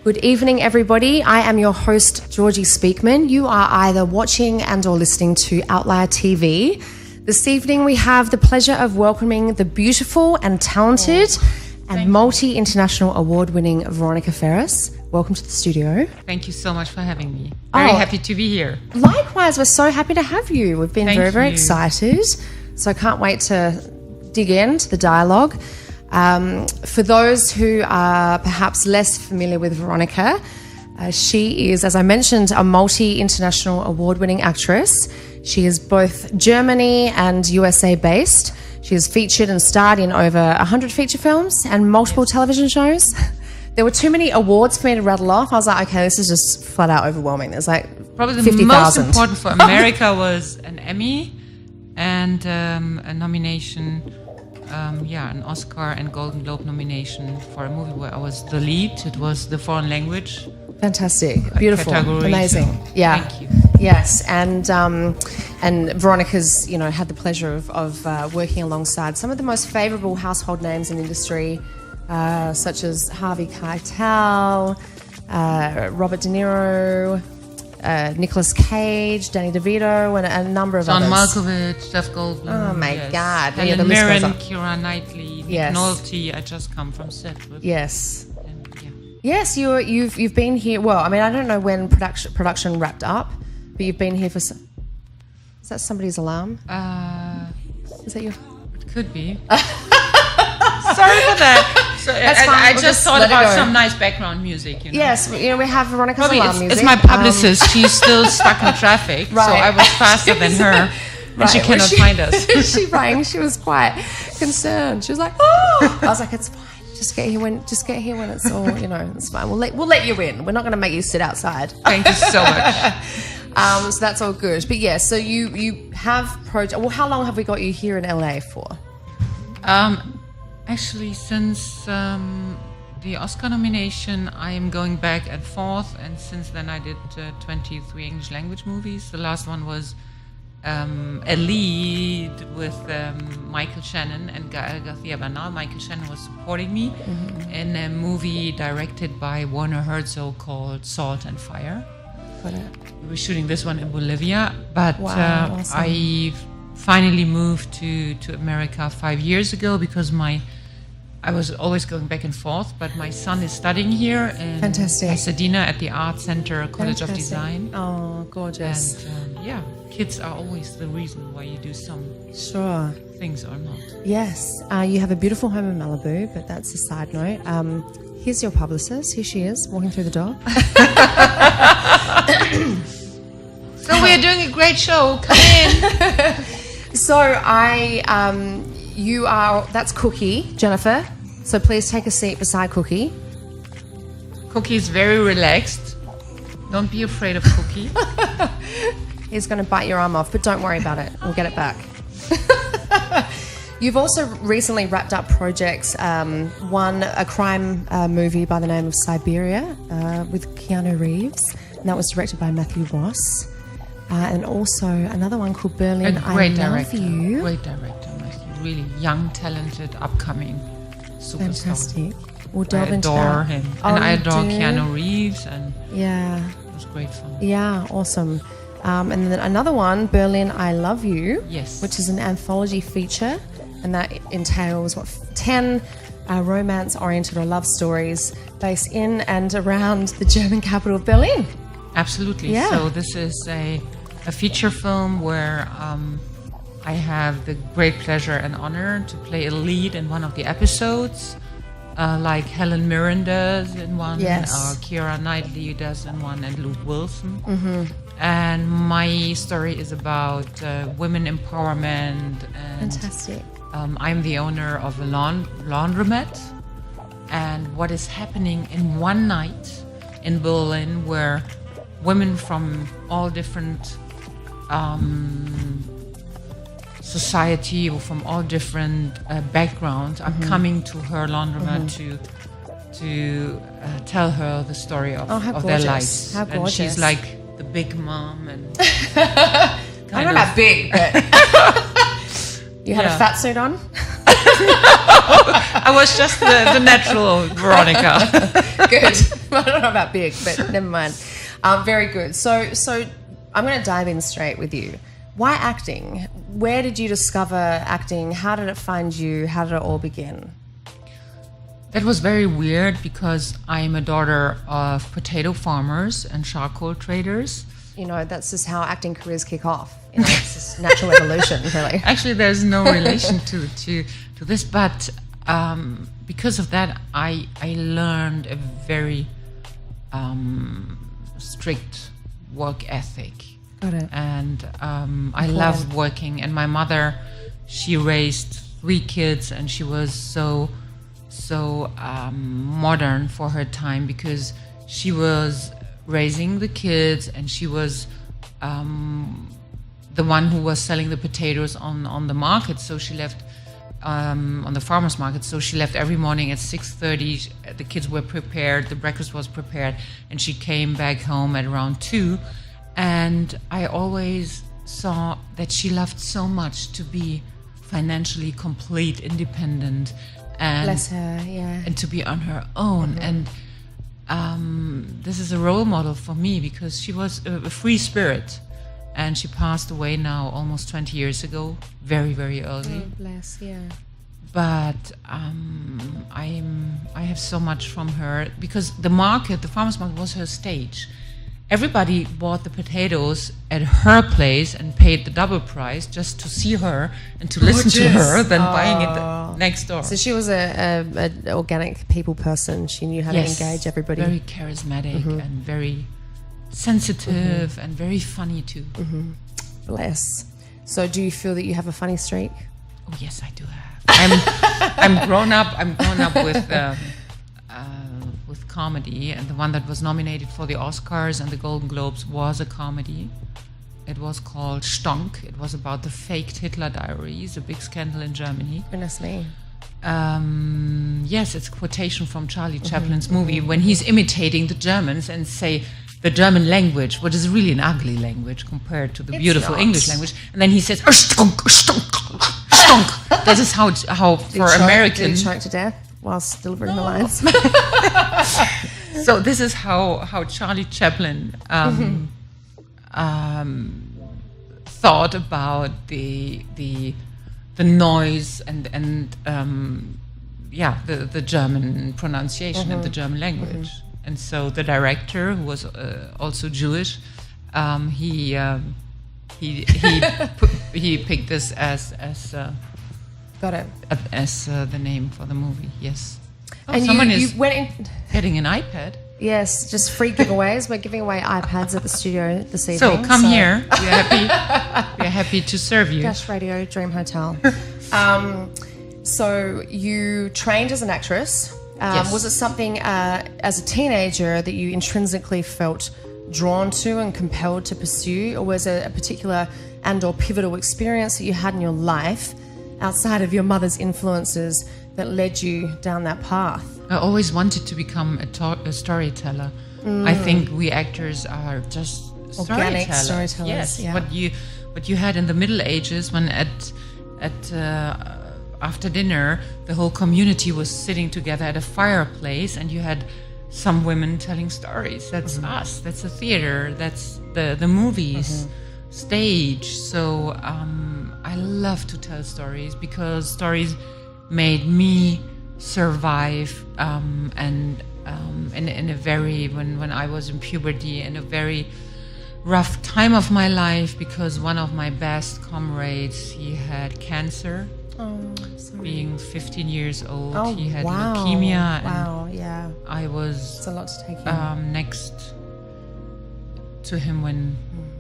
Good evening, everybody. I am your host, Georgie Speakman. You are either watching and or listening to Outlier TV. This evening, we have the pleasure of welcoming the beautiful and talented and multi-international award-winning Veronica Ferres. Welcome to the studio. Thank you so much for having me. Very happy to be here. Likewise, we're so happy to have you. We've been very excited. So I can't wait to dig into the dialogue. For those who are perhaps less familiar with Veronica, she is, as I mentioned, a multi-international award-winning actress. She is both Germany and USA based. She has featured and starred in over 100 feature films and multiple television shows. There were too many awards for me to rattle off. I was like, okay, this is just flat out overwhelming. There's like probably the 50,000. most important for America was an Emmy and a nomination. An Oscar and Golden Globe nomination for a movie where I was the lead. It was the foreign language. Fantastic, beautiful, category, amazing. So yeah, thank you. Yes, and Veronica's had the pleasure of working alongside some of the most favourable household names in the industry, such as Harvey Keitel, Robert De Niro, Nicolas Cage, Danny DeVito, and a number of John others. Malkovich, Jeff Goldblum. Oh my God! Helen Mirren, Keira Knightley, yes. Nick Nolte. I just come from set with. Yes. And, Yes, you've been here. Well, I mean, I don't know when production wrapped up, but you've been here for. Is that somebody's alarm? Is that your? It could be. Sorry for that. So I just thought about some nice background music. Yes, we have Veronica's alarm music. It's my publicist. She's still stuck in traffic, right. So I was faster than her, and she cannot find us. She rang. She was quite concerned. She was like, "Oh!" I was like, "It's fine. Just get here when it's all it's fine. We'll let you in. We're not going to make you sit outside." Thank you so much. So that's all good. But yeah, so you have project. Well, how long have we got you here in LA for? Actually, since the Oscar nomination, I am going back and forth, and since then I did 23 English language movies. The last one was a lead with Michael Shannon and García Bernal. Michael Shannon was supporting me in a movie directed by Werner Herzog called Salt and Fire. Got it. We were shooting this one in Bolivia, but awesome. I finally moved to America 5 years ago because I was always going back and forth, but my son is studying here in Pasadena at the Art Center College of Design. Oh, gorgeous. And kids are always the reason why you do some things or not. Yes, you have a beautiful home in Malibu, but that's a side note. Here's your publicist. Here she is, walking through the door. So we're doing a great show. Come in. So that's Cookie, Jennifer. So please take a seat beside Cookie. Cookie is very relaxed. Don't be afraid of Cookie. He's going to bite your arm off, but don't worry about it. We'll get it back. You've also recently wrapped up projects, one a crime movie by the name of Siberia with Keanu Reeves, and that was directed by Matthew Ross. And also another one called Berlin, I Love You. Great director, Matthew. Really young, talented, upcoming superstar. Fantastic. We'll delve I into adore that. him. Oh, And I you adore do? Keanu Reeves, and it was great fun. Yeah, awesome. And then another one, Berlin, I Love You. Yes. Which is an anthology feature, and that entails 10 romance-oriented or love stories based in and around the German capital of Berlin. Absolutely. Yeah. So this is a feature film where I have the great pleasure and honor to play a lead in one of the episodes, like Helen Mirren does in one, or Keira Knightley does in one, and Luke Wilson. Mm-hmm. And my story is about women empowerment. And, fantastic. I'm the owner of a laundromat, and what is happening in one night in Berlin where women from all different society or from all different backgrounds are coming to her laundromat to tell her the story of their lives. How gorgeous. And she's like the big mom and I don't know about big, but you had a fat suit on? I was just the natural Veronica. Good. I don't know about big, but never mind. Very good. So I'm going to dive in straight with you. Why acting? Where did you discover acting? How did it find you? How did it all begin? That was very weird because I'm a daughter of potato farmers and charcoal traders. You know, that's just how acting careers kick off. You know, it's just natural evolution, really. Actually, there's no relation to this, but because of that, I learned a very strict work ethic. Got it. And I loved working. And my mother, she raised 3 kids, and she was so modern for her time because she was raising the kids, and she was the one who was selling the potatoes on the market. So she left on the farmer's market. So she left every morning at 6:30. The kids were prepared. The breakfast was prepared, and she came back home at around 2. And I always saw that she loved so much to be financially complete, independent, and bless her, yeah, and to be on her own. And this is a role model for me because she was a free spirit, and she passed away now almost 20 years ago, very, very early. Oh, bless, yeah. But I have so much from her because the farmer's market was her stage. Everybody bought the potatoes at her place and paid the double price just to see her and to listen to her than buying it next door. So she was an organic people person. She knew how to engage everybody. Very charismatic and very sensitive and very funny too. Bless. So do you feel that you have a funny streak? Oh yes, I do have. I'm grown up with comedy, and the one that was nominated for the Oscars and the Golden Globes was a comedy. It was called Stonk. It was about the faked Hitler diaries, a big scandal in Germany. Goodness me. Yes, it's a quotation from Charlie Chaplin's movie when he's imitating the Germans and say the German language, which is really an ugly language compared to the beautiful English language, and then he says Stonk, Stonk, Stonk. That is how for American. Did he choke to death whilst delivering the lines? So this is how Charlie Chaplin thought about the noise and the German pronunciation and the German language. And so the director, who was also Jewish, he picked this as got it as the name for the movie. Yes. Oh, and someone you is went in. Getting an iPad. Yes, just free giveaways. We're giving away iPads at the studio this evening. So come here. We're happy to serve you. Gash Radio, Dream Hotel. So you trained as an actress. Yes. Was it something as a teenager that you intrinsically felt drawn to and compelled to pursue, or was it a particular and/or pivotal experience that you had in your life outside of your mother's influences that led you down that path? I always wanted to become a storyteller. I think we actors are just organic storytellers. Yes, yeah. what you had in the Middle Ages when after dinner the whole community was sitting together at a fireplace and you had some women telling stories. That's us. That's the theater. That's the movies, stage. So I love to tell stories because stories made me survive and in a very when I was in puberty, in a very rough time of my life, because one of my best comrades, he had cancer. Oh, sorry. Being 15 years old, Oh, he had wow. leukemia. Wow, yeah. I was It's a lot to take in. next to him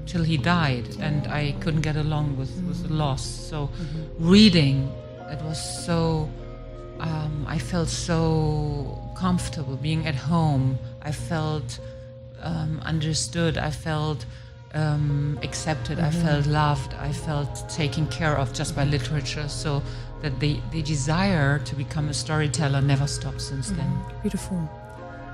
till he died, and I couldn't get along with the loss. So reading, it was so I felt so comfortable being at home. I felt understood. I felt accepted. I felt loved. I felt taken care of just by literature. So that the desire to become a storyteller never stopped since then. Beautiful.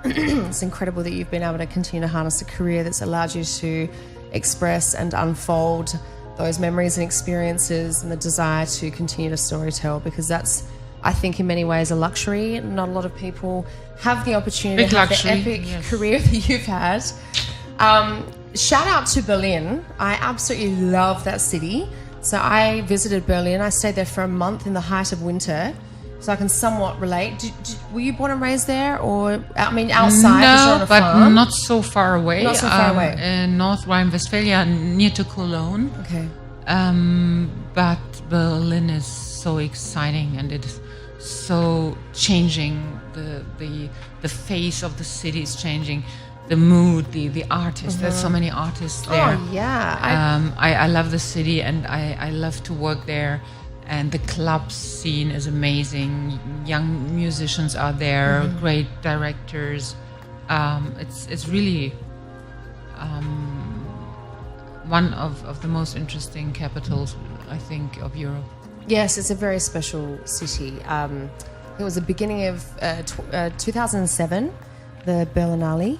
It's incredible that you've been able to continue to harness a career that's allowed you to express and unfold those memories and experiences and the desire to continue to storytell, because that's I think in many ways a luxury. Not a lot of people have the opportunity to have the epic career that you've had. Shout out to Berlin. I absolutely love that city. So I visited Berlin. I stayed there for a month in the height of winter. So I can somewhat relate. Were you born and raised there, or outside? No, but not so far away. Not so far away. In North Rhine-Westphalia, near to Cologne. Okay. But Berlin is so exciting, and it is so changing. The face of the city is changing. The mood, the artists. There's so many artists there. Oh yeah. I love the city, and I love to work there. And the club scene is amazing. Young musicians are there, great directors. It's really one of the most interesting capitals, I think, of Europe. Yes, it's a very special city. It was the beginning of 2007, the Berlinale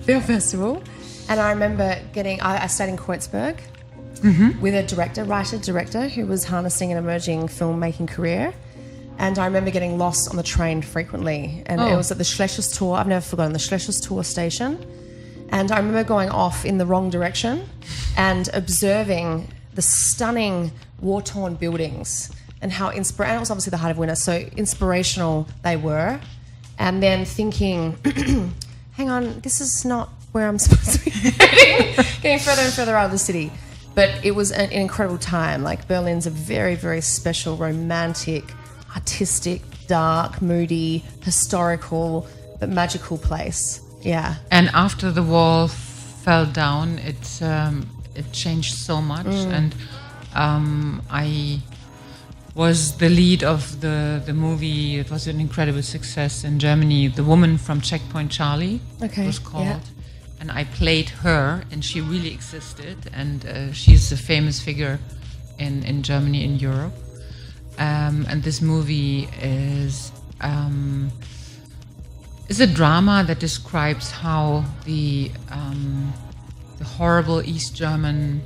Film Festival. And I remember I stayed in Kreuzberg. With a writer-director who was harnessing an emerging filmmaking career. And I remember getting lost on the train frequently. And it was at the Schleswig Tor. I've never forgotten the Schleswig Tor station. And I remember going off in the wrong direction and observing the stunning war-torn buildings and how and it was obviously the height of winter, so inspirational they were. And then thinking, hang on, this is not where I'm supposed to be heading. Getting further and further out of the city. But it was an incredible time. Like, Berlin's a very, very special, romantic, artistic, dark, moody, historical, but magical place. Yeah. And after the wall fell down, it changed so much. And I was the lead of the movie. It was an incredible success in Germany. The Woman from Checkpoint Charlie was called. Yeah. And I played her, and she really existed, and she's a famous figure in Germany, in Europe. And this movie is a drama that describes how the horrible East German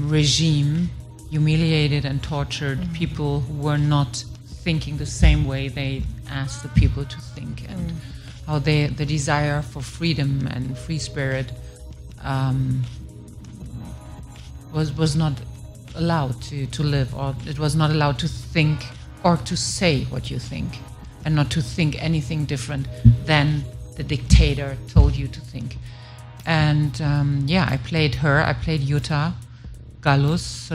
regime humiliated and tortured people who were not thinking the same way they asked the people to think, and how the desire for freedom and free spirit was not allowed to live, or it was not allowed to think or to say what you think, and not to think anything different than the dictator told you to think. And I played her. I played Jutta Gallus,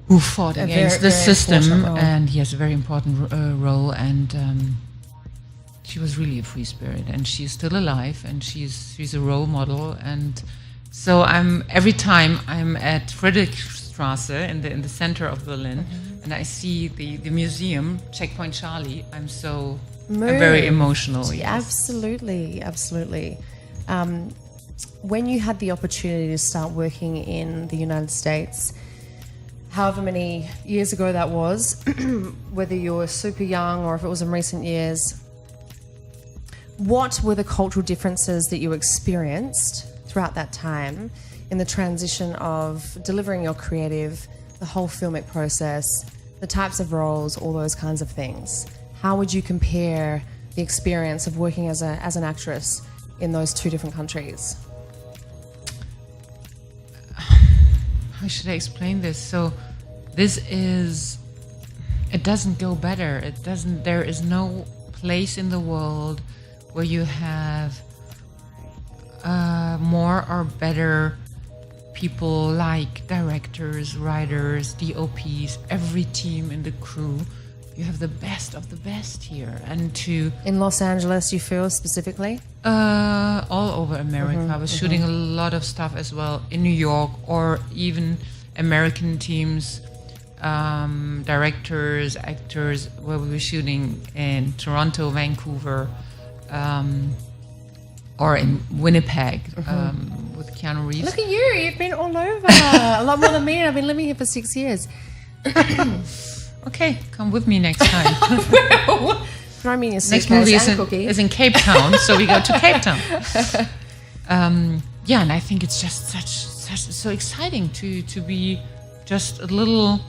who fought against the system, and he has a very important role. And she was really a free spirit, and she's still alive, and she's a role model. And so every time I'm at Friedrichstraße in the center of Berlin, and I see the museum Checkpoint Charlie, I'm very emotional. Yes. Absolutely. When you had the opportunity to start working in the United States, however many years ago that was, whether you were super young or if it was in recent years, what were the cultural differences that you experienced throughout that time in the transition of delivering your creative, the whole filmic process, the types of roles, all those kinds of things? How would you compare the experience of working as an actress in those two different countries? How should I explain this? So it doesn't go better. There is no place in the world where you have more or better people like directors, writers, DOPs, every team in the crew. You have the best of the best here. And in Los Angeles, you feel specifically? All over America. I was shooting a lot of stuff as well in New York, or even American teams, directors, actors, where we were shooting in Toronto, Vancouver, or in Winnipeg with Keanu Reeves. Look at you, you've been all over. A lot more than me. I've been living here for 6 years. Okay, come with me next time. Throw me in your next movie is in Cape Town, so we go to Cape Town. And I think it's just so exciting to be just a little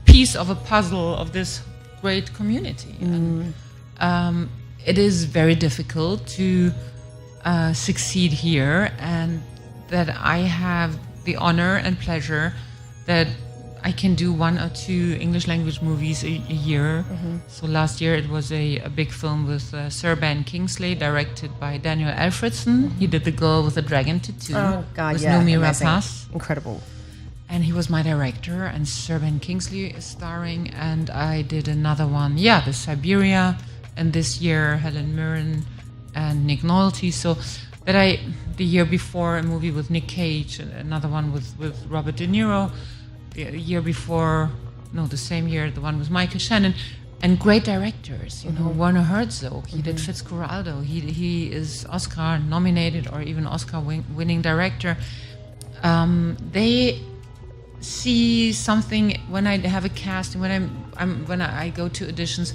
piece piece of a puzzle of this great community. And it is very difficult to succeed here, and that I have the honor and pleasure that I can do 1 or 2 English language movies a year. So last year it was a big film with Sir Ben Kingsley, directed by Daniel Alfredson. He did The Girl with the Dragon Tattoo. Oh, God, with yeah. Noomi Amazing. Rapace. Incredible. And he was my director, and Sir Ben Kingsley is starring. And I did another one, the Siberia, and this year Helen Mirren and Nick Nolte. So that the year before, a movie with Nick Cage, and another one with Robert De Niro. The year before, the same year, the one with Michael Shannon, and great directors. Werner Herzog. He did Fitzcarraldo. He is Oscar nominated or even Oscar winning director. They see something when I have a casting, when I go to auditions,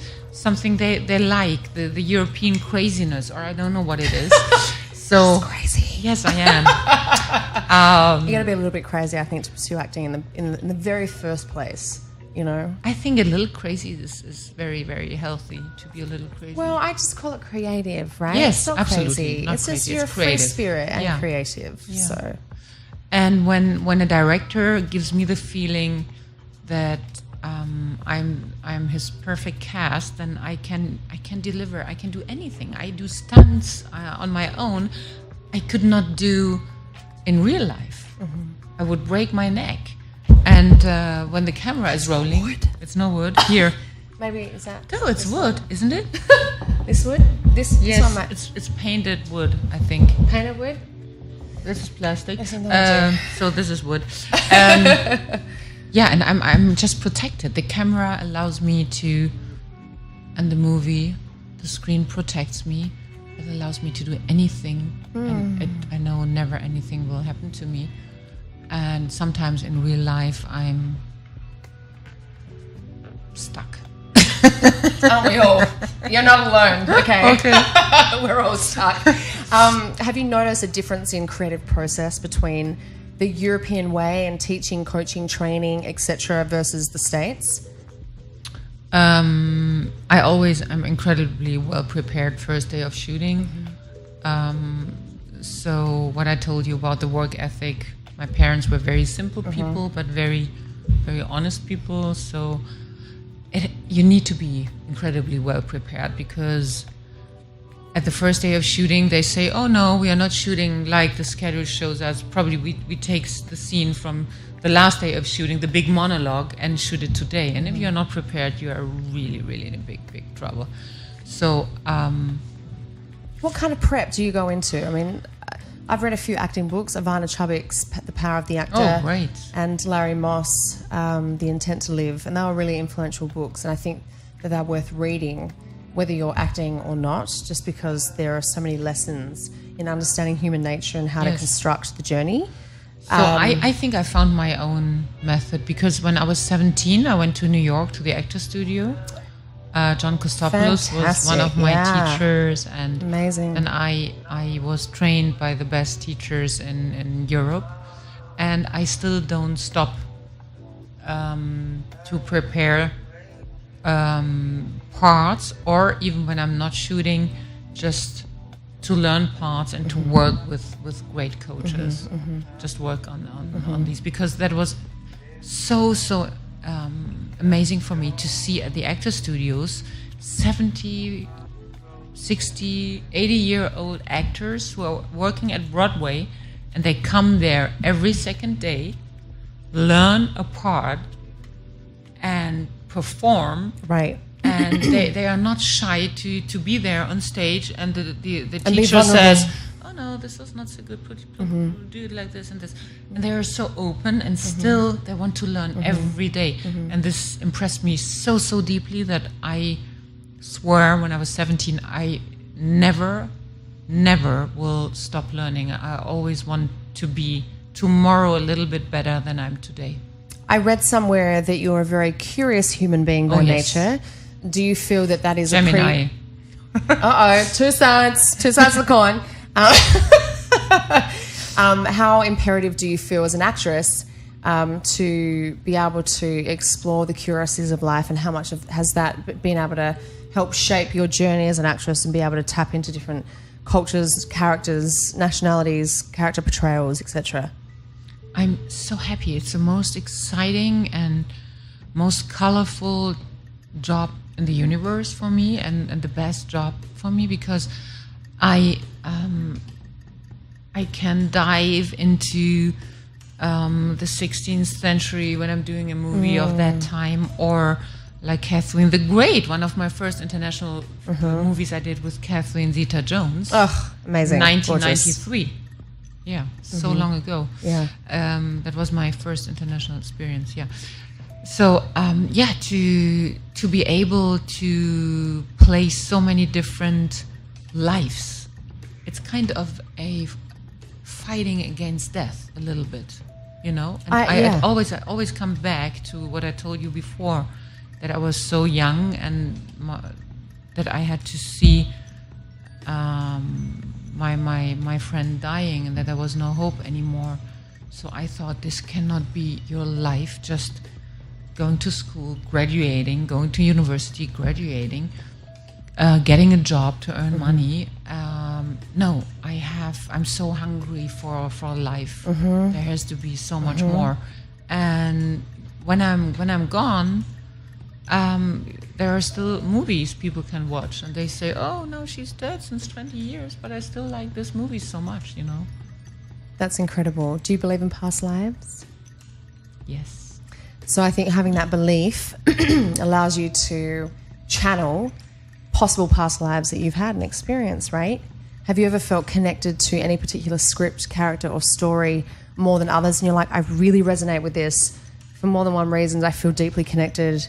something they like, the European craziness, or I don't know what it is. So crazy. Yes, I am. You got to be a little bit crazy, I think, to pursue acting in the very first place. I think a little crazy is very, very healthy, to be a little crazy. Well, I just call it creative, right? Yes, it's not absolutely. Crazy. Not it's crazy. just you're It's a free creative. spirit and creative. Yeah. So, and when a director gives me the feeling that I'm his perfect cast, then I can deliver. I can do anything. I do stunts on my own. I could not do in real life. I would break my neck. And when the camera is rolling, it's no wood here. maybe is that? No, it's wood, isn't it? This wood? This Yes, one it's painted wood, I think. painted wood. This is plastic. Yes, I know So this is wood. And I'm just protected. The camera allows me to, and the movie, the screen protects me. It allows me to do anything, and I know never anything will happen to me. And sometimes in real life, I'm stuck. Aren't we all? You're not alone. Okay. Okay. We're all stuck. Have you noticed a difference in creative process between the European way and teaching, coaching, training, etc., versus the States? I always am incredibly well prepared first day of shooting. So what I told you about the work ethic, my parents were very simple people, but very, very honest people. So you need to be incredibly well prepared, because at the first day of shooting, they say, oh no, we are not shooting like the schedule shows us. Probably we take the scene from the last day of shooting, the big monologue, and shoot it today. And if you're not prepared, you are really, really in a big, big trouble. So what kind of prep do you go into? I mean, I've read a few acting books, Ivana Chubbuck's The Power of the Actor. Oh, great. And Larry Moss, The Intent to Live. And they were really influential books. And I think that they're worth reading, whether you're acting or not, just because there are so many lessons in understanding human nature and how to construct the journey. So I think I found my own method, because when I was 17, I went to New York to the actor studio. John Kostopoulos was one of my teachers, and amazing. And I was trained by the best teachers in Europe, and I still don't stop to prepare parts, or even when I'm not shooting, just to learn parts and to work with great coaches. Just work on these, because that was so amazing for me to see at the actor studios 70, 60, 80-year-old actors who are working at Broadway, and they come there every second day, learn a part, and perform. Right. And they are not shy to be there on stage, and the teacher says, oh no, this is not so good, do it like this and this. And they are so open, and still they want to learn every day. And this impressed me so deeply that I swear when I was 17, I never will stop learning. I always want to be tomorrow a little bit better than I'm today. I read somewhere that you're a very curious human being by nature. Do you feel that is Gemini? Two sides of the coin. How imperative do you feel as an actress to be able to explore the curiosities of life, and how much has that been able to help shape your journey as an actress and be able to tap into different cultures, characters, nationalities, character portrayals, etc.? I'm so happy. It's the most exciting and most colorful job in the universe for me, and the best job for me, because I can dive into the 16th century when I'm doing a movie of that time, or like Catherine the Great, one of my first international movies I did with Catherine Zeta-Jones. Oh, amazing. 1993. Gorgeous. Yeah, so long ago. Yeah. That was my first international experience, yeah. So, to be able to play so many different lives, it's kind of a fighting against death a little bit, you know? And I always come back to what I told you before, that I was so young and that I had to see my friend dying, and that there was no hope anymore. So I thought, this cannot be your life, just going to school, graduating, going to university, graduating, getting a job to earn money. No, I'm so hungry for life. There has to be so much more. And when I'm gone, there are still movies people can watch, and they say, oh no, she's dead since 20 years, but I still like this movie so much, you know. That's incredible. Do you believe in past lives? Yes. So I think having that belief allows you to channel possible past lives that you've had and experienced, right? Have you ever felt connected to any particular script, character, or story more than others, and you're like, I really resonate with this for more than one reason, I feel deeply connected,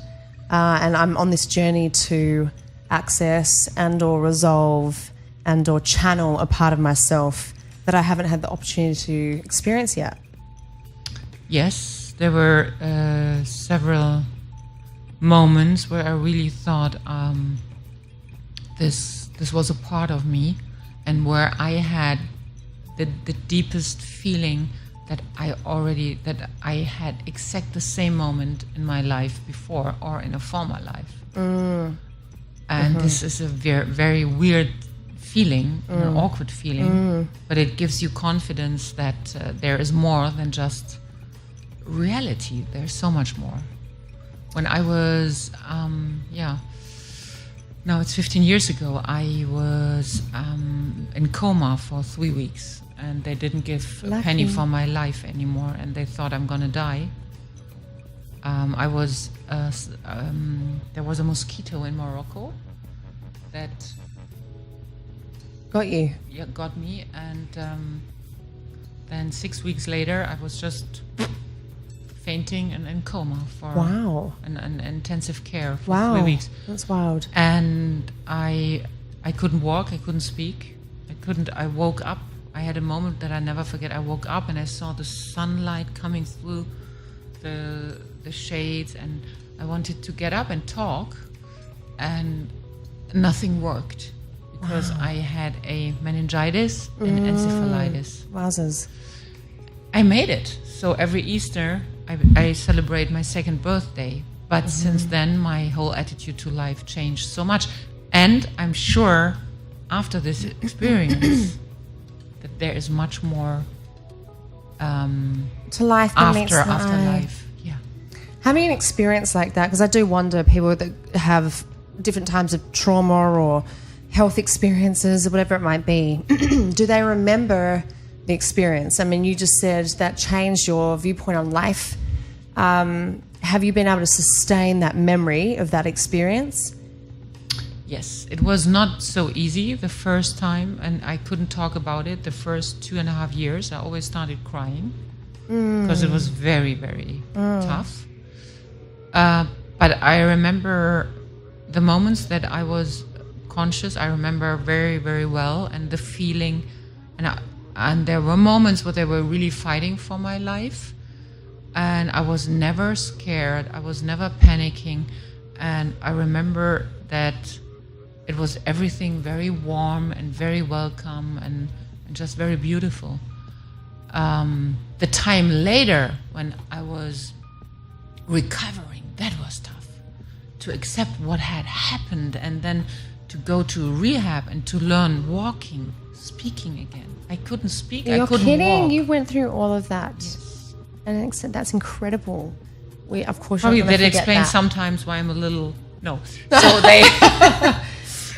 and I'm on this journey to access and or resolve and or channel a part of myself that I haven't had the opportunity to experience yet? Yes, there were several moments where I really thought this was a part of me, and where I had the deepest feeling that I had exact the same moment in my life before, or in a former life. And this is a very, very weird feeling, an awkward feeling, but it gives you confidence that there is more than just reality. There's so much more. When I was, now it's 15 years ago, I was in coma for 3 weeks, and they didn't give a penny for my life anymore, and they thought I'm gonna die. There was a mosquito in Morocco that got you. Yeah, got me, and then 6 weeks later, I was just fainting and in coma for an intensive care for 3 weeks. That's wild. And I couldn't walk, I couldn't speak, I woke up. I had a moment that I never forget. I woke up and I saw the sunlight coming through the shades, and I wanted to get up and talk, and nothing worked because I had a meningitis and encephalitis. Wowzers. I made it. So every Easter I celebrate my second birthday. But since then, my whole attitude to life changed so much. And I'm sure after this experience that there is much more to life after life. Yeah. Having an experience like that, because I do wonder, people that have different times of trauma or health experiences or whatever it might be, do they remember the experience? I mean, you just said that changed your viewpoint on life. Have you been able to sustain that memory of that experience? Yes, it was not so easy the first time, and I couldn't talk about it the first 2.5 years. I always started crying because it was very, very tough. But I remember the moments that I was conscious. I remember very, very well, and the feeling, and there were moments where they were really fighting for my life, and I was never scared. I was never panicking, and I remember that it was everything very warm and very welcome and just very beautiful. the time later when I was recovering, that was tough. To accept what had happened and then to go to rehab and to learn walking, speaking again. I couldn't speak. You're I couldn't kidding? walk. You went through all of that. Yes. And that's incredible. We, of course, Probably not gonna that forget explains that. sometimes why I'm a little... No. So they...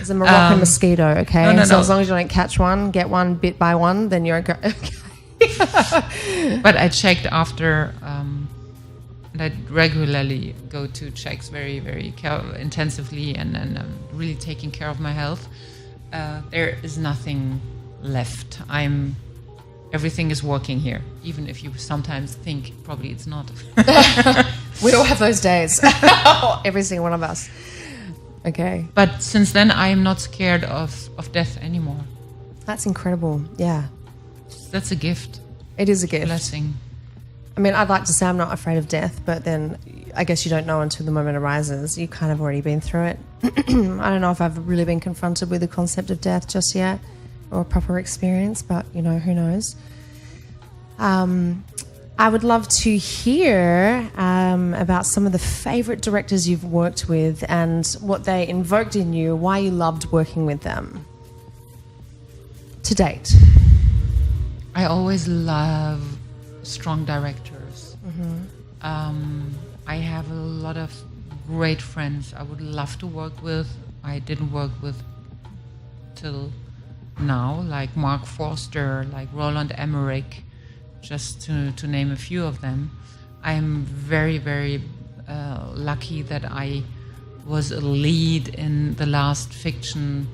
It's a Moroccan mosquito, okay? No. As long as you don't catch one, get one bit by one, then you're okay. But I checked after... and I regularly go to checks very, very intensively and really taking care of my health. There is nothing left. Everything is working here, even if you sometimes think probably it's not. We all have those days. Every single one of us. Okay. But since then, I am not scared of death anymore. That's incredible. Yeah. That's a gift. It is a gift. Blessing. I mean, I'd like to say I'm not afraid of death, but then I guess you don't know until the moment arises. You've kind of already been through it. I don't know if I've really been confronted with the concept of death just yet or a proper experience, but, you know, who knows? I would love to hear about some of the favourite directors you've worked with and what they invoked in you, why you loved working with them to date. I always love strong directors. I have a lot of great friends I would love to work with. I didn't work with till now, like Mark Forster, like Roland Emmerich, just to name a few of them. I'm very, very lucky that I was a lead in the last fiction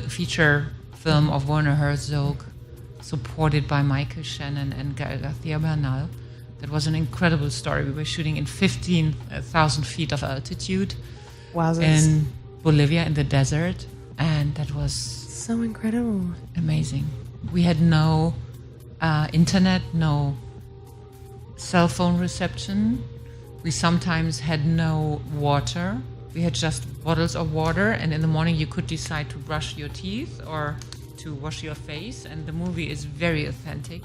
feature film of Werner Herzog, supported by Michael Shannon and García Bernal. That was an incredible story. We were shooting in 15,000 feet of altitude in Bolivia in the desert, and that was so incredible, amazing. We had no internet, no cell phone reception. We sometimes had no water. We had just bottles of water, and in the morning you could decide to brush your teeth or to wash your face, and the movie is very authentic.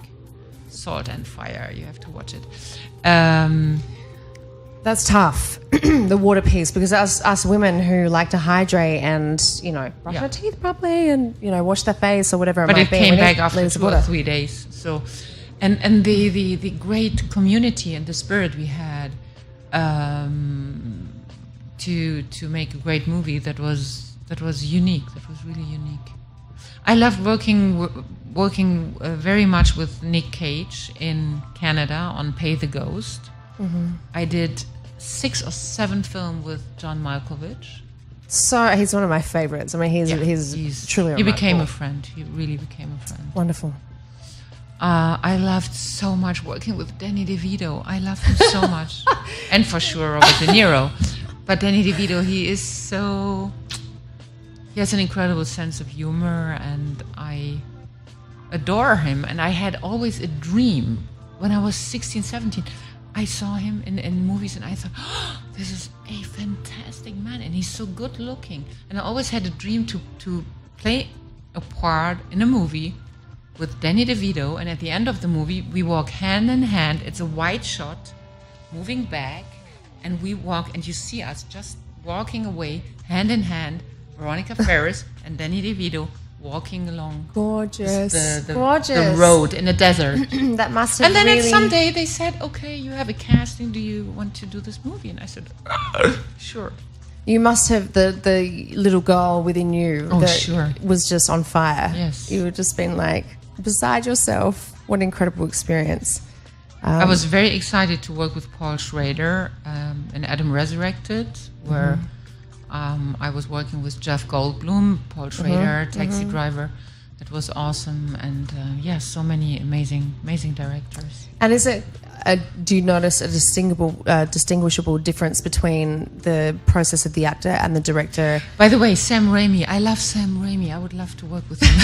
Salt and Fire, you have to watch it. That's tough, the water piece, because us women who like to hydrate and, you know, brush our teeth properly and, you know, wash their face or whatever but it might be. But it came back after 2 or 3 days. So, and the great community and the spirit we had to make a great movie that was unique. That was really unique. I loved working very much with Nick Cage in Canada on Pay the Ghost. I did 6 or 7 films with John Malkovich. So he's one of my favorites. I mean, he's truly remarkable. He became a friend. He really became a friend. Wonderful. I loved so much working with Danny DeVito. I loved him so much. And for sure Robert De Niro. But Danny DeVito, he has an incredible sense of humor, and I adore him. And I had always a dream when I was 16, 17. I saw him in movies and I thought, oh, this is a fantastic man and he's so good looking. And I always had a dream to play a part in a movie with Danny DeVito, and at the end of the movie we walk hand in hand. It's a wide shot, moving back, and we walk and you see us just walking away hand in hand, Veronica Ferres and Danny DeVito walking along gorgeous the road in the desert. That must have. And then really... someday they said, okay, you have a casting, do you want to do this movie? And I said, sure. You must have the little girl within you that was just on fire. Yes. You would just been like beside yourself. What an incredible experience. I was very excited to work with Paul Schrader in Adam Resurrected, where I was working with Jeff Goldblum, Paul Schrader, Taxi Driver. It was awesome, and so many amazing directors. And is it? Do you notice a distinguishable difference between the process of the actor and the director? By the way, Sam Raimi. I love Sam Raimi. I would love to work with him.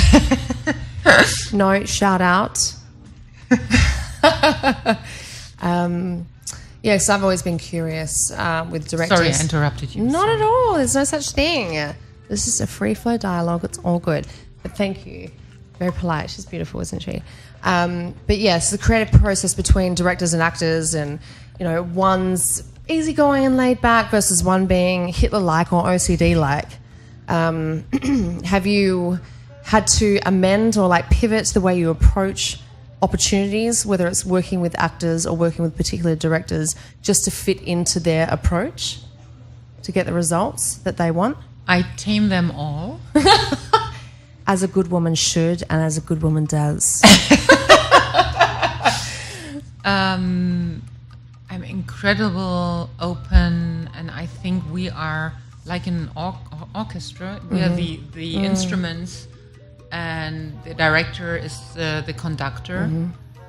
No, shout out. Yes, I've always been curious with directors. Sorry, I interrupted you. Not at all. There's no such thing. This is a free flow dialogue. It's all good. But thank you. Very polite. She's beautiful, isn't she? But yes, the creative process between directors and actors, and one's easygoing and laid back versus one being Hitler-like or OCD-like. Have you had to amend or pivot the way you approach opportunities, whether it's working with actors or working with particular directors, just to fit into their approach to get the results that they want? I tame them all. As a good woman should, and as a good woman does. I'm incredible, open, and I think we are like an orchestra. We are the instruments, and the director is the conductor.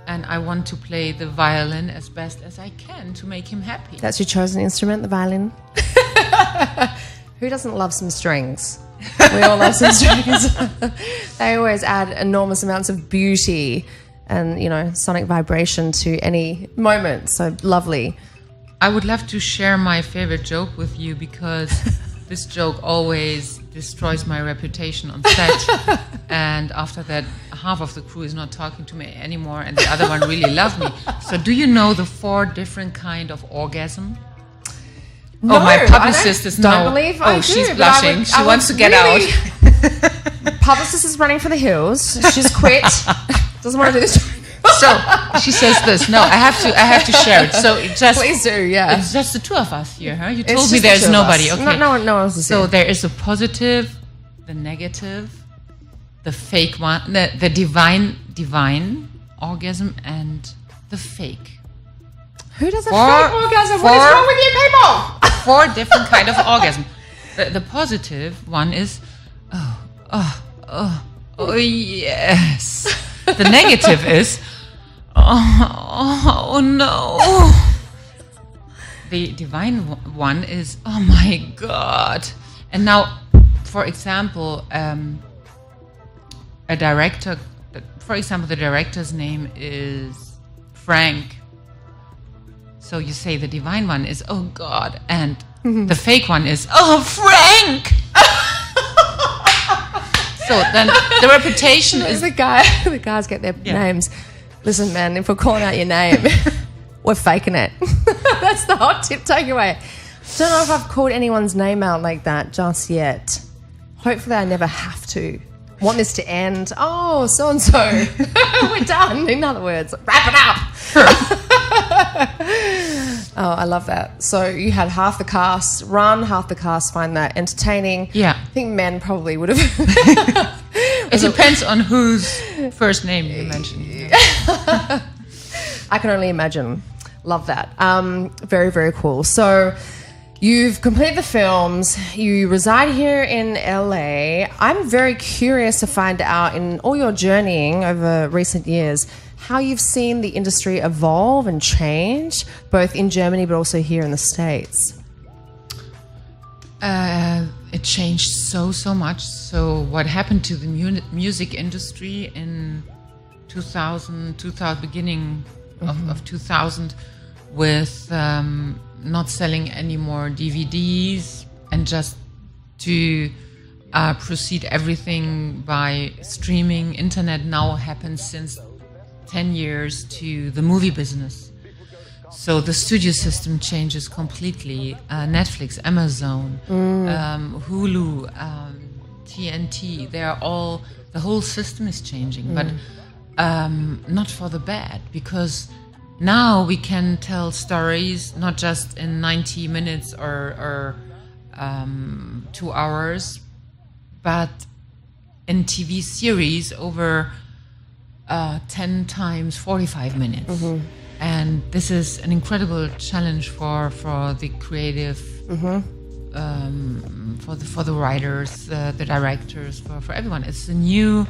And I want to play the violin as best as I can to make him happy. That's your chosen instrument, the violin? Who doesn't love some strings? We all love some strings. They always add enormous amounts of beauty and, sonic vibration to any moment. So lovely. I would love to share my favorite joke with you, because this joke always destroys my reputation on set. And after that, half of the crew is not talking to me anymore, and the other one really loved me. So do you know the 4 different kind of orgasm? No, my publicist is now. Don't believe I do, she's blushing. She wants to get really out. Publicist is running for the hills. She's quit. Doesn't want to do this. So she says this. No, I have to share it. So it just please do. Yeah, it's just the 2 of us here. Huh? You told me there's nobody. Okay, no one else is here. So there is a positive, the negative, the fake one, the divine orgasm, and the fake. Who does a fake orgasm? What is wrong with you people? 4 different kind of orgasm. The positive one is, oh yes. The negative is, oh no. The divine one is, oh my God. And now, for example, a director. For example, the director's name is Frank. So you say the divine one is, oh God, and the fake one is, oh Frank. So then the reputation is the guys get their names. Listen, man, if we're calling out your name, we're faking it. That's the hot tip takeaway. Don't know if I've called anyone's name out like that just yet. Hopefully I never have to. Want this to end. Oh, so-and-so. We're done. In other words, wrap it up. Oh, I love that. So you had half the cast run, half the cast find that entertaining. Yeah. I think men probably would have. It depends on whose first name you mentioned. Yeah. I can only imagine. Love that. Very, very cool. So you've completed the films. You reside here in LA. I'm very curious to find out, in all your journeying over recent years, how you've seen the industry evolve and change, both in Germany but also here in the States. It changed so much. So what happened to the music industry in 2000 beginning of 2000, with not selling any more DVDs and just to proceed everything by streaming. Internet now happens since 10 years to the movie business. So the studio system changes completely. Netflix, Amazon, Hulu, TNT, the whole system is changing, but not for the bad, because now we can tell stories not just in 90 minutes or 2 hours, but in TV series over 10 times 45 minutes. And this is an incredible challenge for the creative, for the writers, the directors, for everyone. It's a new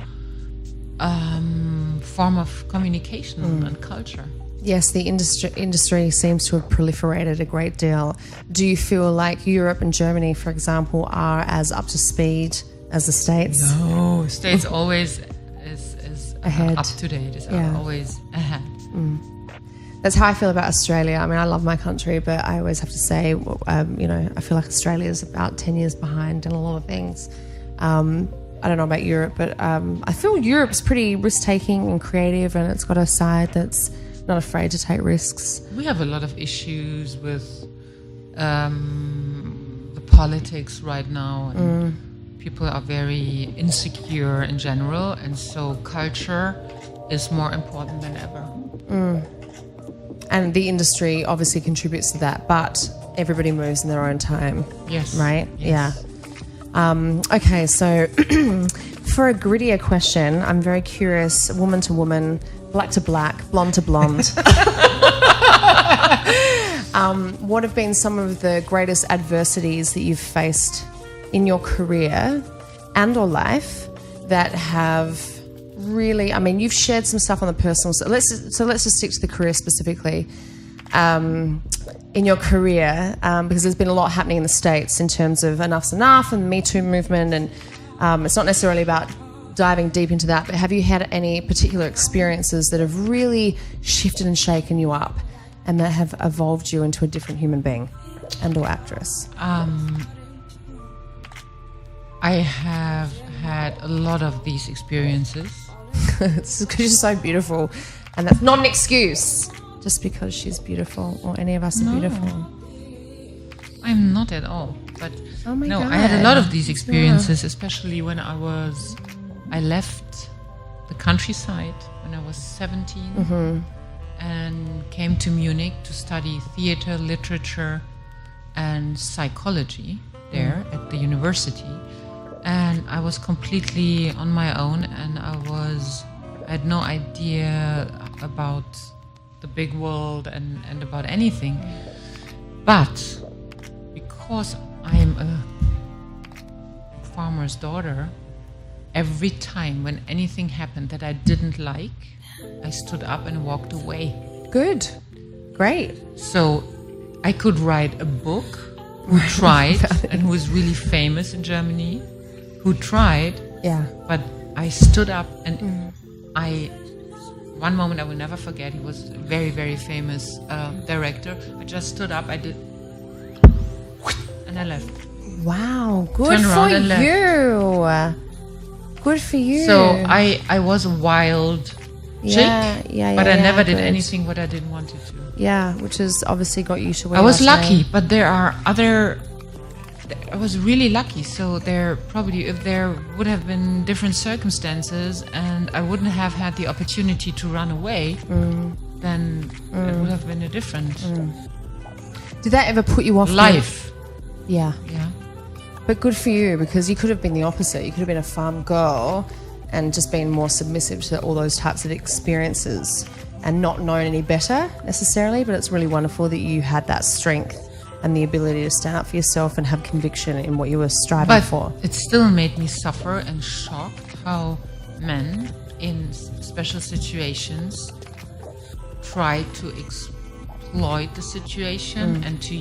form of communication and culture. Yes, the industry seems to have proliferated a great deal. Do you feel like Europe and Germany, for example, are as up to speed as the States? No, States always is ahead. Up to date, is always ahead. That's how I feel about Australia. I mean, I love my country, but I always have to say, I feel like Australia is about 10 years behind in a lot of things. I don't know about Europe, but I feel Europe's pretty risk-taking and creative, and it's got a side that's not afraid to take risks. We have a lot of issues with the politics right now, and people are very insecure in general, and so culture is more important than ever. And the industry obviously contributes to that, but everybody moves in their own time. Yes. Right? Yes. Yeah. Okay, so for a grittier question, I'm very curious, woman to woman, black to black, blonde to blonde. What have been some of the greatest adversities that you've faced in your career and or life that have really, I mean, you've shared some stuff on the personal, so let's just stick to the career specifically. In your career, because there's been a lot happening in the States in terms of Enough's Enough and the Me Too movement, and it's not necessarily about diving deep into that, but have you had any particular experiences that have really shifted and shaken you up and that have evolved you into a different human being and or actress? I have had a lot of these experiences. It's because you're so beautiful, and that's not an excuse just because she's beautiful or any of us are beautiful. I'm not at all, but oh my no, God. I had a lot of these experiences, especially when I left the countryside when I was 17 and came to Munich to study theater, literature and psychology there at the university. And I was completely on my own, and I had no idea about the big world and about anything. But because I'm a farmer's daughter, every time when anything happened that I didn't like, I stood up and walked away. Good. Great. So I could write a book who tried and who was really famous in Germany, who tried, but I stood up and one moment I will never forget, he was a very, very famous director. I just stood up, I did, and I left. Wow, good for you. Good for you. So I was a wild chick, but I never did anything what I didn't want to do. Yeah, which has obviously got you to where I was lucky, today. but there are other... I was really lucky, so there probably, if there would have been different circumstances and I wouldn't have had the opportunity to run away, then it would have been a different... Did that ever put you off life? Yeah. But good for you, because you could have been the opposite. You could have been a farm girl and just been more submissive to all those types of experiences and not known any better necessarily, but it's really wonderful that you had that strength and the ability to stand up for yourself and have conviction in what you were striving for. But it still made me suffer and shocked how men in special situations try to exploit the situation and to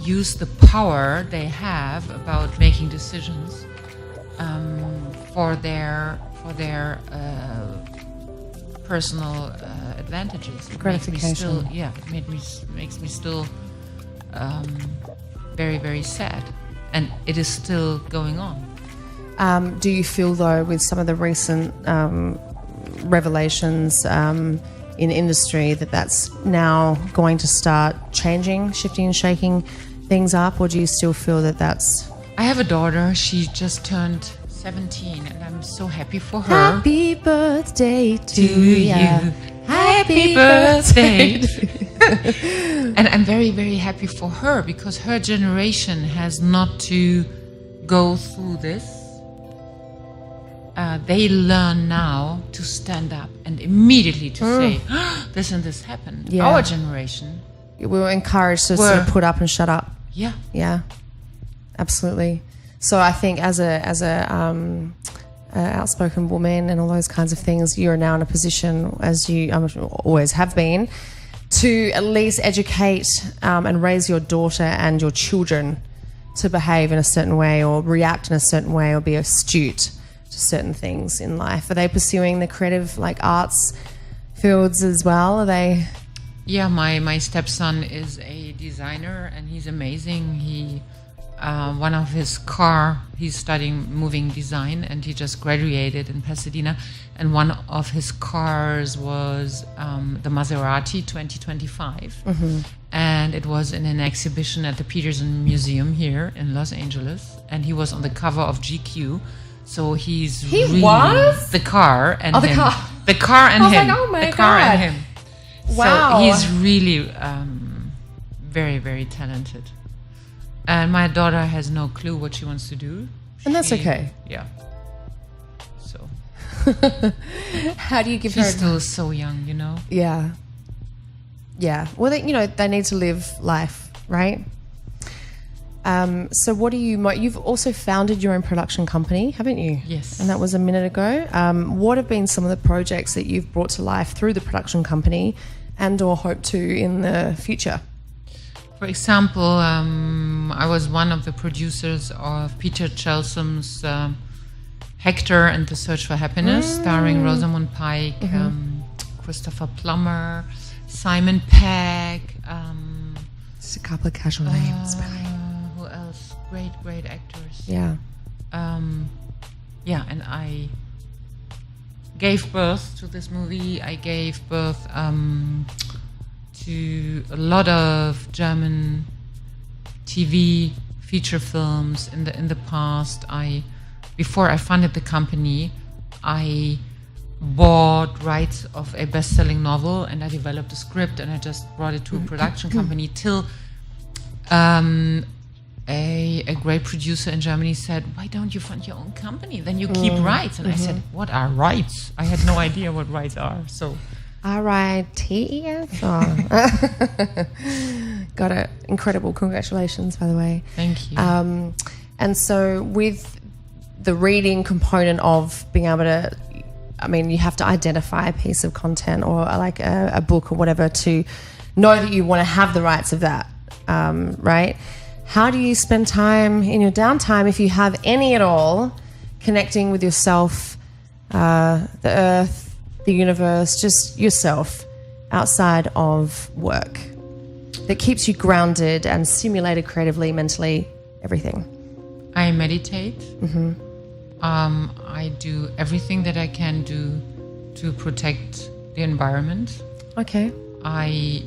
use the power they have about making decisions for their personal advantages. Gratification. Makes me still very, very sad, and it is still going on. Do you feel though, with some of the recent revelations in industry, that's now going to start changing, shifting and shaking things up, or do you still feel that that's... I have a daughter. She just turned 17, and I'm so happy for her. Happy birthday to you. Happy birthday. And I'm very, very happy for her, because her generation has not to go through this. They learn now to stand up and immediately to say, this and this happened. Yeah. Our generation. We were encouraged to sort of put up and shut up. Yeah. Yeah, absolutely. So I think as a outspoken woman and all those kinds of things, you're now in a position, as you always have been, to at least educate and raise your daughter and your children to behave in a certain way or react in a certain way or be astute to certain things in life. Are they pursuing the creative, arts fields as well? Are they? Yeah, my stepson is a designer and he's amazing. He one of his he's studying moving design, and he just graduated in Pasadena, and one of his cars was the Maserati 2025, and it was in an exhibition at the Peterson Museum here in Los Angeles, and he was on the cover of GQ. So he was the car and him. The car and him. Like, oh my the car God. and him. Wow. So he's really very, very talented. And my daughter has no clue what she wants to do. And that's okay. Yeah. So. How do you give her? She's still so young, you know? Yeah. Yeah. Well, they need to live life, right? So what you've also founded your own production company, haven't you? Yes. And that was a minute ago. What have been some of the projects that you've brought to life through the production company and or hope to in the future? For example, I was one of the producers of Peter Chelsam's Hector and the Search for Happiness, starring Rosamund Pike, Christopher Plummer, Simon Pegg. Just a couple of casual names, really. Who else? Great actors. Yeah. And I gave birth to this movie. I gave birth to a lot of German TV feature films in the past. Before I funded the company, I bought rights of a best-selling novel, and I developed a script, and I just brought it to a production company till a great producer in Germany said, "Why don't you fund your own company? Then you keep rights." And I said, "What are rights?" I had no idea what rights are. So RITES. Got it. Incredible. Congratulations, by the way. Thank you. And so with the reading component of being able to, you have to identify a piece of content or like a book or whatever to know that you want to have the rights of that, right? How do you spend time in your downtime, if you have any at all, connecting with yourself, the earth, the universe, just yourself outside of work that keeps you grounded and stimulated creatively, mentally, everything? I meditate. I do everything that I can do to protect the environment. Okay. I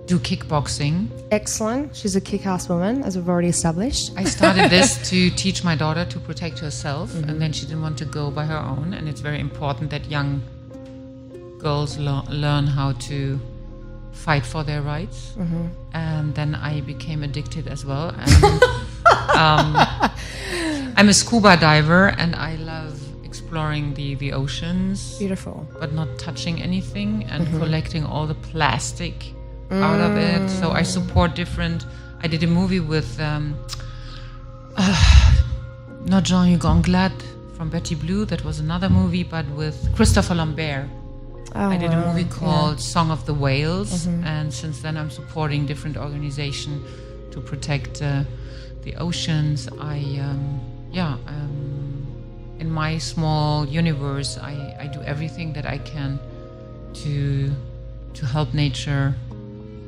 do kickboxing. Excellent. She's a kick-ass woman, as we've already established. I started this to teach my daughter to protect herself, and then she didn't want to go by her own. And it's very important that young girls learn how to fight for their rights. And then I became addicted as well. And I'm a scuba diver, and I love exploring the oceans. Beautiful. But not touching anything, and collecting all the plastic out of it. So I support I did a movie with not Jean-Hugues Anglade from Betty Blue, that was another movie, but with Christopher Lambert. I did a movie called Song of the Whales, and since then I'm supporting different organizations to protect the oceans. In my small universe, I do everything that I can to help nature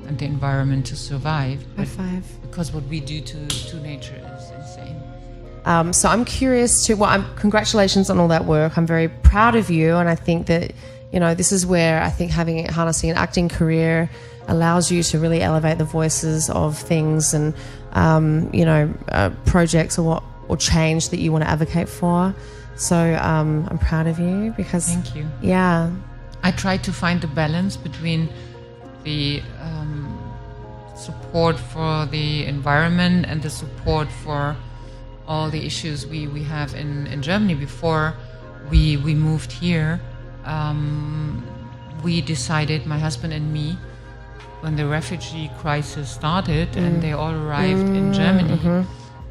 and the environment to survive. High five. Because what we do to nature is insane. So I'm curious congratulations on all that work. I'm very proud of you, and I think that this is where I think harnessing an acting career allows you to really elevate the voices of things and projects or change that you want to advocate for. So I'm proud of you because thank you. Yeah, I try to find the balance between the support for the environment and the support for all the issues we have in Germany. Before we moved here, we decided, my husband and me, when the refugee crisis started and they all arrived in Germany,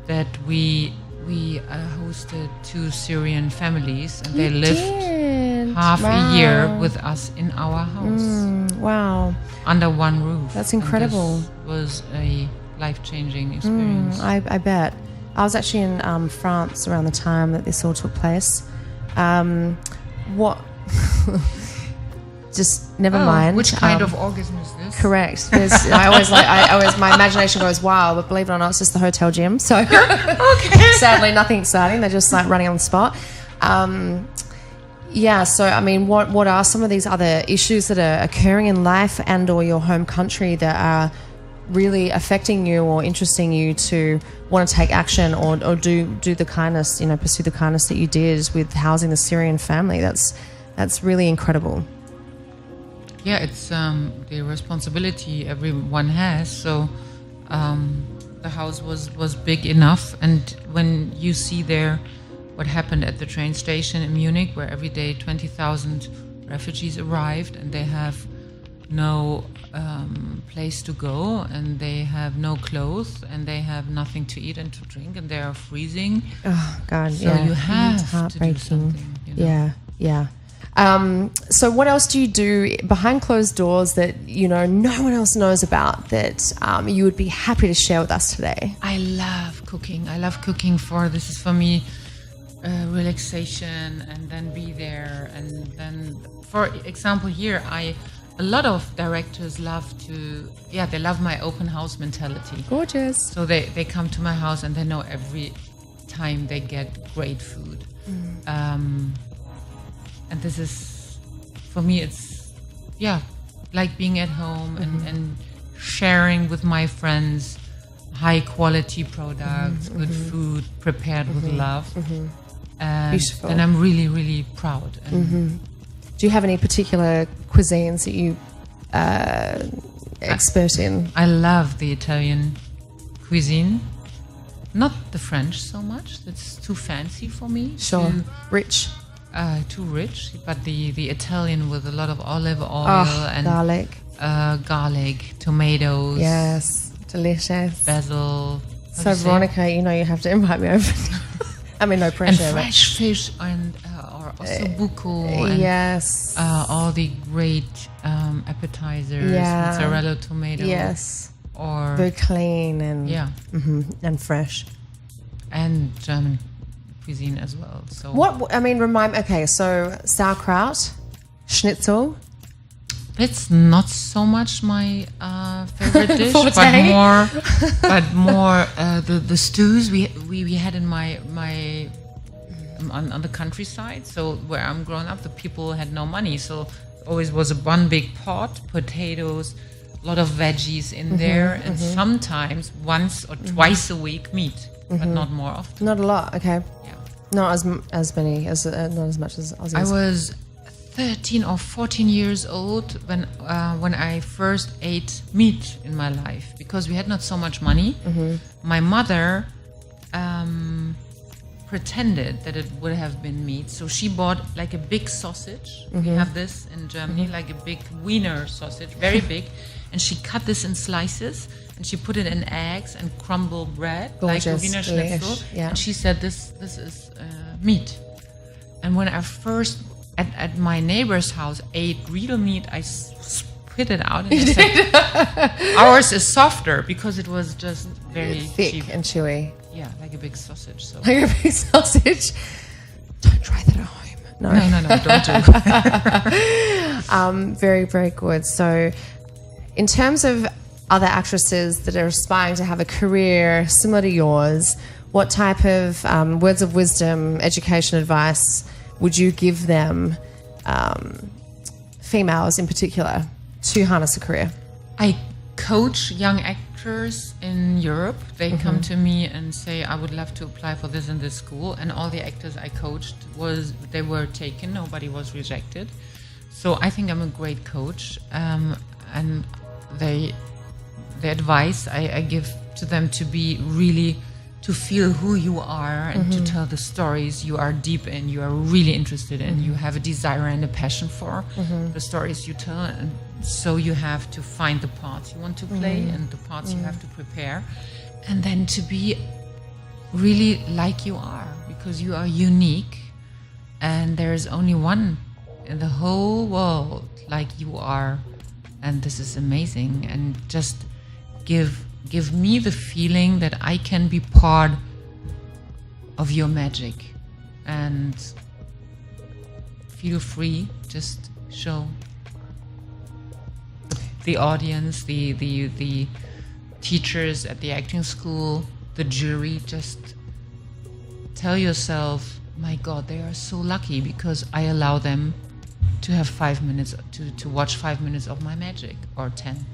that we hosted 2 Syrian families, and they lived half a year with us in our house. Wow. Under one roof. That's incredible. And this was a life-changing experience. I bet. I was actually in France around the time that this all took place. just never mind. Which kind of orgasm is this? Correct. I always my imagination goes wild, but believe it or not, it's just the hotel gym. So Okay. sadly, nothing exciting. They're just like running on the spot. Yeah. So I mean, what are some of these other issues that are occurring in life and or your home country that are really affecting you or interesting you to want to take action or do the kindness, pursue the kindness that you did with housing the Syrian family? That's really incredible. Yeah, it's the responsibility everyone has. So the house was big enough, and when you see there what happened at the train station in Munich, where every day 20,000 refugees arrived, and they have no place to go, and they have no clothes, and they have nothing to eat and to drink, and they are freezing. Oh God! So yeah, you have to do something. Yeah. So what else do you do behind closed doors that no one else knows about that you would be happy to share with us today? I love cooking. This is for me relaxation, and then be there, and then, for example, here a lot of directors love my open house mentality. Gorgeous. So they come to my house, and they know every time they get great food. And this is, for me, it's, like being at home and sharing with my friends high quality products, good food, prepared with love. Beautiful. And I'm really, really proud. And do you have any particular cuisines that you expert in? I love the Italian cuisine. Not the French so much. That's too fancy for me. Sure. Rich. Too rich, but the Italian with a lot of olive oil and garlic, tomatoes. Yes, delicious. Basil. So Veronica, you have to invite me over. I mean, no pressure. And fresh fish and or ossobuco. And, yes. All the great appetizers, mozzarella tomato. Yes. Or very clean and and fresh. And German cuisine as well. So remind me. Okay, so sauerkraut, schnitzel. It's not so much my favorite dish, but more the stews we had in my on the countryside. So where I'm growing up, the people had no money, so always was one big pot, potatoes, a lot of veggies in there, and sometimes once or twice a week meat, but not more often. Not a lot. Okay. Yeah. Not as much as Aussies. I was 13 or 14 years old when I first ate meat in my life, because we had not so much money. My mother pretended that it would have been meat, so she bought like a big sausage. We have this in Germany, like a big Wiener sausage, very big, and she cut this in slices, and she put it in eggs and crumbled bread. Gorgeous, like a Wiener Schnitzel. Yeah. And she said, this is meat. And when I first at my neighbor's house ate real meat, I spit it out, and I said, ours is softer, because it was just very thick cheap and chewy. Yeah, like a big sausage. So. Like a big sausage. Don't try that at home. No, don't do. Very, very good. So, in terms of other actresses that are aspiring to have a career similar to yours, what type of words of wisdom, education, advice would you give them, females in particular, to harness a career? I coach young actors in Europe. They come to me and say, I would love to apply for this in this school. And all the actors I coached, they were taken. Nobody was rejected. So I think I'm a great coach. And the advice I give to them to be really, to feel who you are and to tell the stories you are deep in, you are really interested in, you have a desire and a passion for the stories you tell. And so you have to find the parts you want to play and the parts you have to prepare. And then to be really like you are, because you are unique and there is only one in the whole world like you are. And this is amazing. And just give me the feeling that I can be part of your magic, and feel free, just show the audience, the teachers at the acting school, the jury, just tell yourself, my God, they are so lucky because I allow them to have 5 minutes, to watch 5 minutes of my magic, or 10.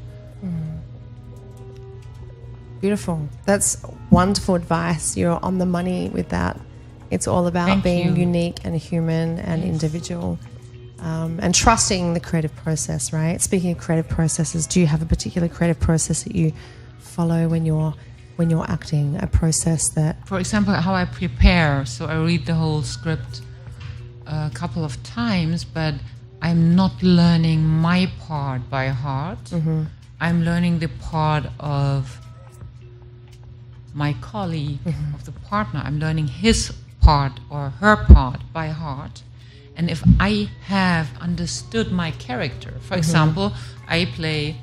Beautiful. That's wonderful advice. You're on the money with that. It's all about being unique and human and individual, and trusting the creative process, right? Speaking of creative processes, do you have a particular creative process that you follow when you're acting? A process that, for example, how I prepare. So I read the whole script a couple of times, but I'm not learning my part by heart. I'm learning the part of my colleague, of the partner. I'm learning his part or her part by heart. And if I have understood my character, for example, I play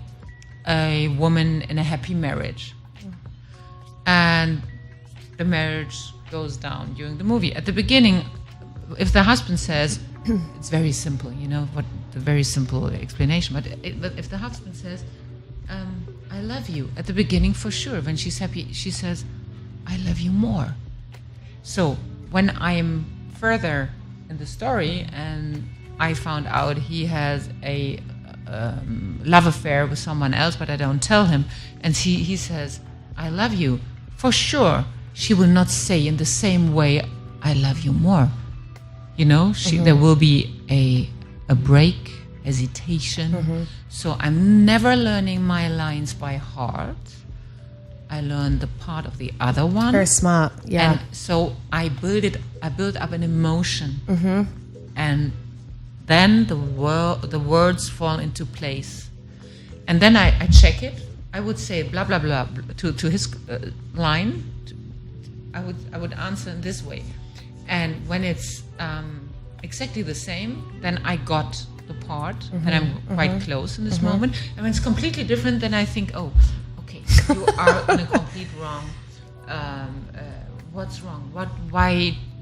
a woman in a happy marriage, and the marriage goes down during the movie. At the beginning, if the husband says, it's very simple, what the very simple explanation, but if the husband says, I love you, at the beginning, for sure, when she's happy, she says, I love you more. So when I'm further in the story and I found out he has a love affair with someone else, but I don't tell him, and he says, I love you, for sure, she will not say in the same way, I love you more. There will be a break, hesitation. So I'm never learning my lines by heart. I learn the part of the other one. Very smart, yeah. And so I build up an emotion, and then the words fall into place, and then I check it. I would say blah blah blah to his line. I would answer in this way, and when it's exactly the same, then I got the part, and I'm quite close in this moment. And when it's completely different, then I think, oh, okay, you are in a complete wrong. What's wrong?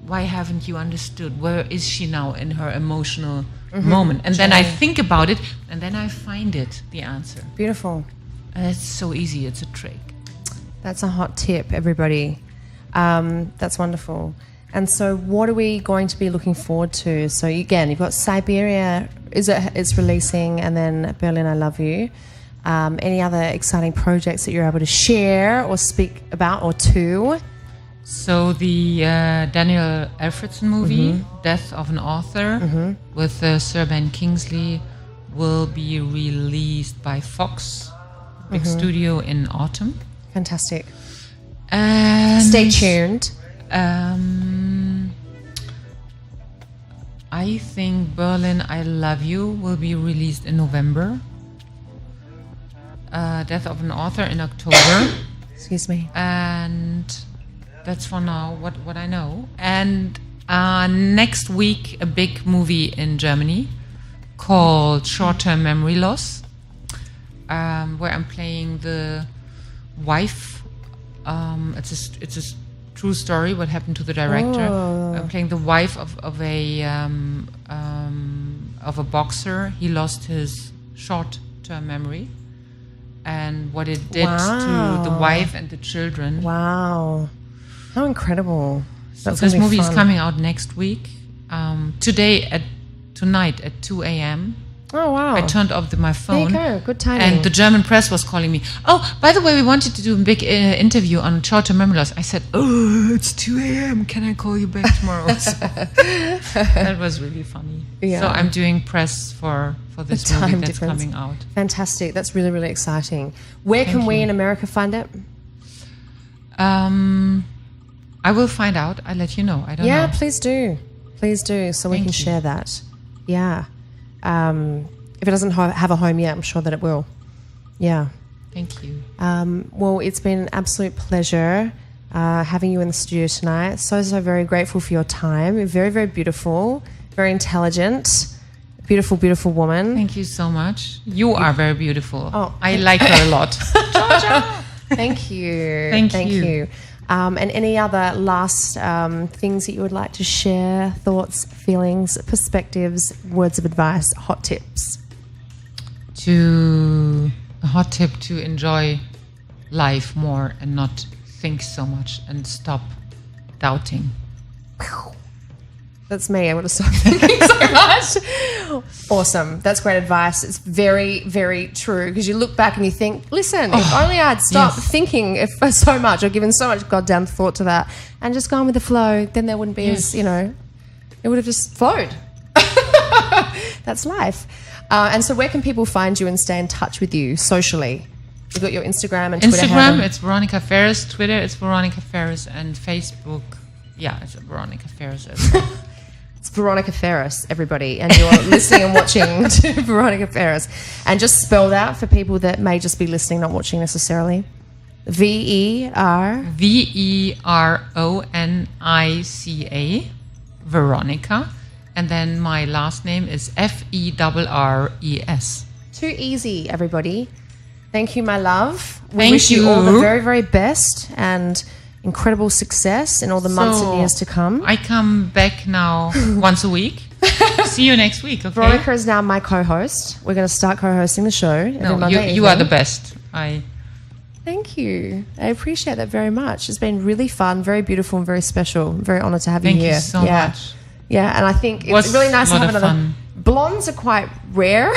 Why haven't you understood? Where is she now in her emotional moment? And then I think about it, and then I find the answer. Beautiful. And it's so easy. It's a trick. That's a hot tip, everybody. That's wonderful. And so what are we going to be looking forward to? So again, you've got Siberia, it's releasing, and then Berlin, I Love You. Any other exciting projects that you're able to share or speak about or to? So the Daniel Alfredson movie, Death of an Author, with Sir Ben Kingsley, will be released by Fox, big studio, in autumn. Fantastic. And stay tuned. I think Berlin, I Love You will be released in November. Death of an Author in October. Excuse me. And that's for now what I know. And next week, a big movie in Germany called Short-Term Memory Loss, where I'm playing the wife. It's a true story, what happened to the director. I'm playing the wife of a boxer. He lost his short-term memory, and what it did to the wife and the children. Wow, how incredible! So this movie is coming out next week. Tonight at 2 a.m. Oh, wow. I turned off my phone. There you go. Good timing. And the German press was calling me. Oh, by the way, we wanted to do a big interview on short-term memory loss. I said, oh, it's 2 a.m. Can I call you back tomorrow? So that was really funny. Yeah. So I'm doing press for this movie that's coming out. Fantastic. That's really, really exciting. Where can we in America find it? I will find out. I'll let you know. I don't know. Yeah, please do. Please do, so we can share that. Yeah. If it doesn't have a home yet, I'm sure that it will. Yeah. Thank you. Well, it's been an absolute pleasure having you in the studio tonight. So very grateful for your time. You're very, very beautiful, very intelligent, beautiful, beautiful woman. Thank you so much. You are very beautiful. Oh, I like her a lot. Thank you. Thank you. And any other last things that you would like to share? Thoughts, feelings, perspectives, words of advice, hot tips? a hot tip to enjoy life more and not think so much and stop doubting. That's me. I would have stopped thinking so much. Awesome. That's great advice. It's very, very true, because you look back and you think, listen, if only I'd stopped thinking so much or given so much goddamn thought to that and just gone with the flow, then there wouldn't be as, it would have just flowed. That's life. And so where can people find you and stay in touch with you socially? You've got your Instagram and Twitter handle. It's Veronica Ferres. Twitter, it's Veronica Ferres. And Facebook, it's Veronica Ferres as well. It's Veronica Ferres, everybody. And you're listening and watching to Veronica Ferres. And just spell that for people that may just be listening, not watching necessarily. Veronica. Veronica. And then my last name is Ferres. Too easy, everybody. Thank you, my love. We Thank wish you. you all the very, very best and incredible success in all the months and years to come. I come back now once a week. See you next week, okay? Veronica is now my co-host. We're going to start co-hosting the show every Monday you are the best. Thank you. I appreciate that very much. It's been really fun, very beautiful and very special. I'm very honoured to have you here. Thank you so much. Yeah, and I think it's really nice to have another... Fun. Blondes are quite rare.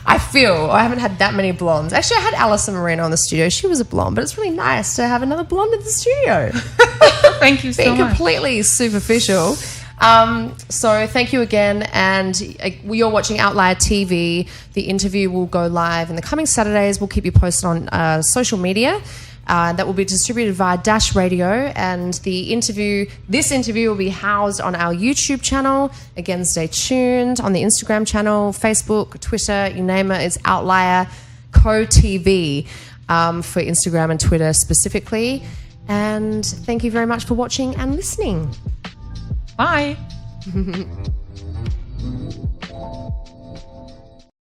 I feel I haven't had that many blondes. Actually, I had Alison Moreno in the studio. She was a blonde, but it's really nice to have another blonde in the studio. Thank you so much. Being completely superficial. So thank you again. And you're watching Outlier TV. The interview will go live in the coming Saturdays. We'll keep you posted on social media. That will be distributed via Dash Radio, and this interview will be housed on our YouTube channel. Again, stay tuned on the Instagram channel, Facebook, Twitter, you name it. It's Outlier Co TV for Instagram and Twitter specifically. And thank you very much for watching and listening. Bye.